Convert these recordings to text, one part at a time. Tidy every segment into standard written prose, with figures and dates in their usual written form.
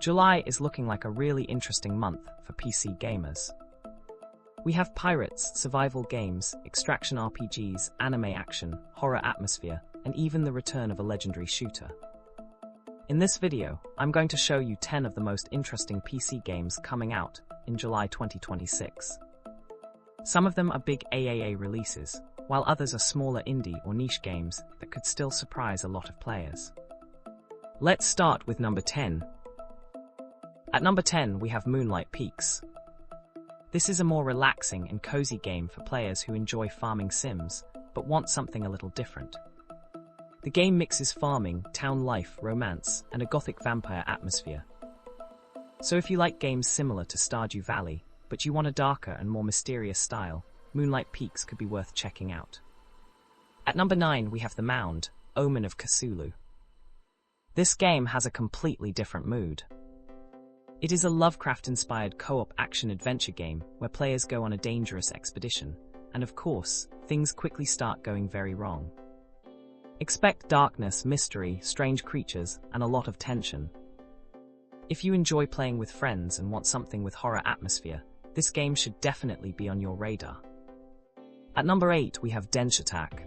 July is looking like a really interesting month for PC gamers. We have pirates, survival games, extraction RPGs, anime action, horror atmosphere, and even the return of a legendary shooter. In this video, I'm going to show you 10 of the most interesting PC games coming out in July 2026. Some of them are big AAA releases, while others are smaller indie or niche games that could still surprise a lot of players. Let's start with number 10. At number 10, we have Moonlight Peaks. This is a more relaxing and cozy game for players who enjoy farming sims, but want something a little different. The game mixes farming, town life, romance, and a gothic vampire atmosphere. So if you like games similar to Stardew Valley, but you want a darker and more mysterious style, Moonlight Peaks could be worth checking out. At number 9, we have the Mound, Omen of Cthulhu. This game has a completely different mood. It is a Lovecraft-inspired co-op action-adventure game where players go on a dangerous expedition, and of course, things quickly start going very wrong. Expect darkness, mystery, strange creatures, and a lot of tension. If you enjoy playing with friends and want something with horror atmosphere, this game should definitely be on your radar. At number 8, we have Denshattack.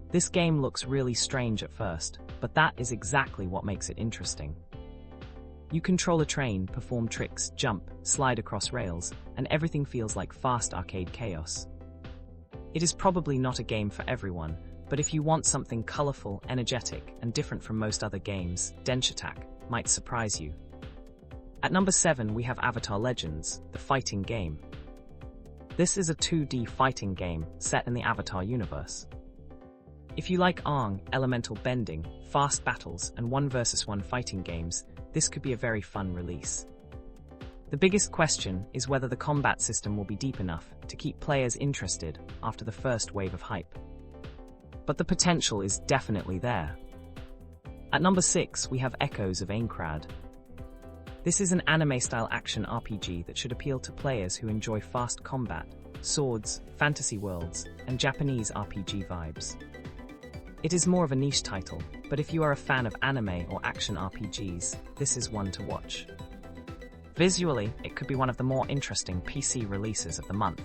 This game looks really strange at first, but that is exactly what makes it interesting. You control a train, perform tricks, jump, slide across rails, and everything feels like fast arcade chaos. It is probably not a game for everyone, but if you want something colorful, energetic, and different from most other games, Denshattack might surprise you. At number 7, we have Avatar Legends, the fighting game. This is a 2D fighting game set in the Avatar universe. If you like Aang, elemental bending, fast battles, and 1 vs 1 fighting games, this could be a very fun release. The biggest question is whether the combat system will be deep enough to keep players interested after the first wave of hype. But the potential is definitely there. At number 6, we have Echoes of Aincrad. This is an anime-style action RPG that should appeal to players who enjoy fast combat, swords, fantasy worlds, and Japanese RPG vibes. It is more of a niche title, but if you are a fan of anime or action RPGs, this is one to watch. Visually, it could be one of the more interesting PC releases of the month.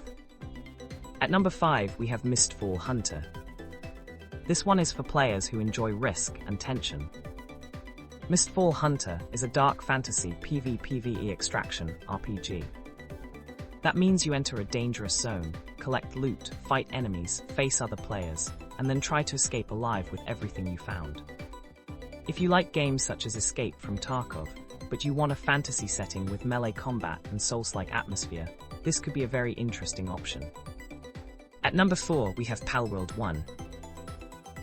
At number 5, we have Mistfall Hunter. This one is for players who enjoy risk and tension. Mistfall Hunter is a dark fantasy PvPvE extraction RPG. That means you enter a dangerous zone, collect loot, fight enemies, face other players, and then try to escape alive with everything you found. If you like games such as Escape from Tarkov, but you want a fantasy setting with melee combat and Souls-like atmosphere, this could be a very interesting option. At number 4, we have Palworld 1.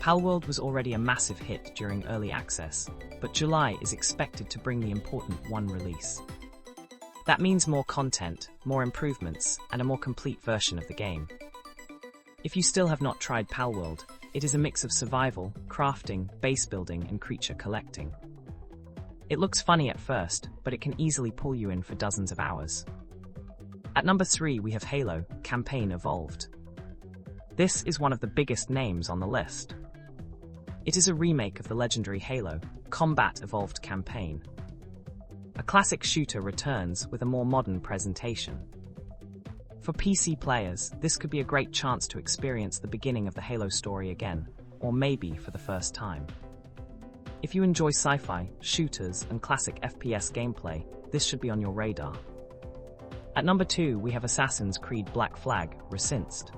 Palworld was already a massive hit during early access, but July is expected to bring the important 1 release. That means more content, more improvements, and a more complete version of the game. If you still have not tried Palworld, it is a mix of survival, crafting, base building, and creature collecting. It looks funny at first, but it can easily pull you in for dozens of hours. At number 3, we have Halo, Campaign Evolved. This is one of the biggest names on the list. It is a remake of the legendary Halo, Combat Evolved campaign. A classic shooter returns with a more modern presentation. For PC players, this could be a great chance to experience the beginning of the Halo story again, or maybe for the first time. If you enjoy sci-fi, shooters, and classic FPS gameplay, this should be on your radar. At number 2, we have Assassin's Creed Black Flag, Resynced.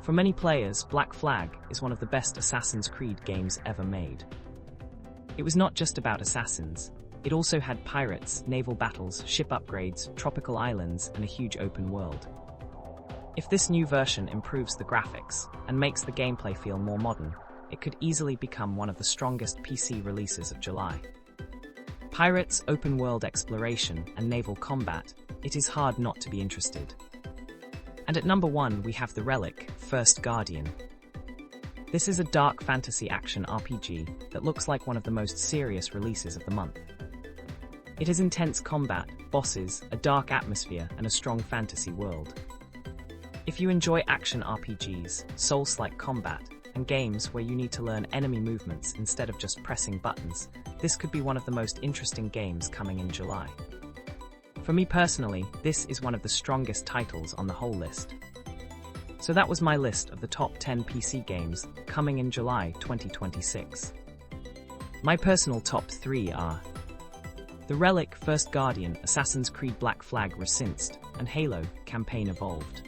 For many players, Black Flag is one of the best Assassin's Creed games ever made. It was not just about assassins, it also had pirates, naval battles, ship upgrades, tropical islands, and a huge open world. If this new version improves the graphics and makes the gameplay feel more modern, it could easily become one of the strongest PC releases of July. Pirates, open world exploration, and naval combat, it is hard not to be interested. And at number 1, we have the Relic, First Guardian. This is a dark fantasy action RPG that looks like one of the most serious releases of the month. It has intense combat, bosses, a dark atmosphere, and a strong fantasy world. If you enjoy action RPGs, Souls-like combat, and games where you need to learn enemy movements instead of just pressing buttons, this could be one of the most interesting games coming in July. For me personally, this is one of the strongest titles on the whole list. So that was my list of the top 10 PC games coming in July 2026. My personal top 3 are The Relic First Guardian, Assassin's Creed Black Flag Resynced, and Halo Campaign Evolved.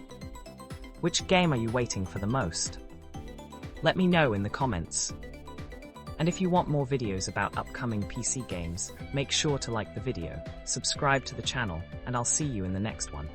Which game are you waiting for the most? Let me know in the comments. And if you want more videos about upcoming PC games, make sure to like the video, subscribe to the channel, and I'll see you in the next one.